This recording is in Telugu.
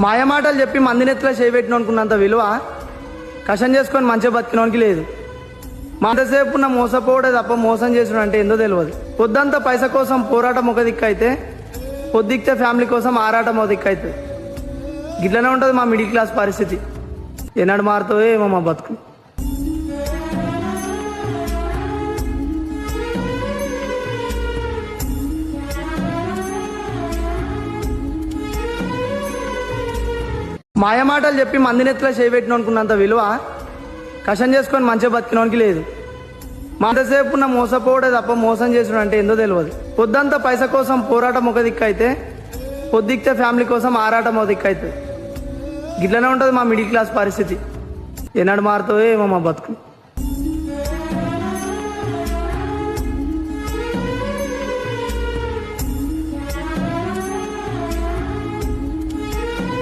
మాయమాటలు చెప్పి మందినెత్తులో చేయబెట్టిన అనుకున్నంత విలువ కషం చేసుకొని మంచిగా బతికినోనికి లేదు. ఎంతసేపు ఉన్న మోసపోవడే తప్ప మోసం చేసుడు అంటే ఏందో తెలియదు. పొద్దంతా పైస కోసం పోరాటం ఒక దిక్కు అయితే, పొద్దుక్తే ఫ్యామిలీ కోసం ఆరాటం ఒక దిక్కు అవుతుంది. గిట్లనే ఉంటుంది మా మిడిల్ క్లాస్ పరిస్థితి. ఎన్నడు మారుతావో ఏమో మా బతుకు. మాయమాటలు చెప్పి మందినెత్తులో చేయబెట్టిన అనుకున్నంత విలువ కషం చేసుకొని మంచిగా బతికినోనికి లేదు. ఎంతసేపు ఉన్న మోసపోవడే తప్ప మోసం చేసుడు అంటే ఏందో తెలియదు. పొద్దంతా పైస కోసం పోరాటం ఒక దిక్కు అయితే, పొద్దుక్తే ఫ్యామిలీ కోసం ఆరాటం ఒక దిక్కు అవుతుంది. గిట్లనే ఉంటుంది మా మిడిల్ క్లాస్ పరిస్థితి. ఎన్నడు మారుతావో ఏమో మా బతుకు.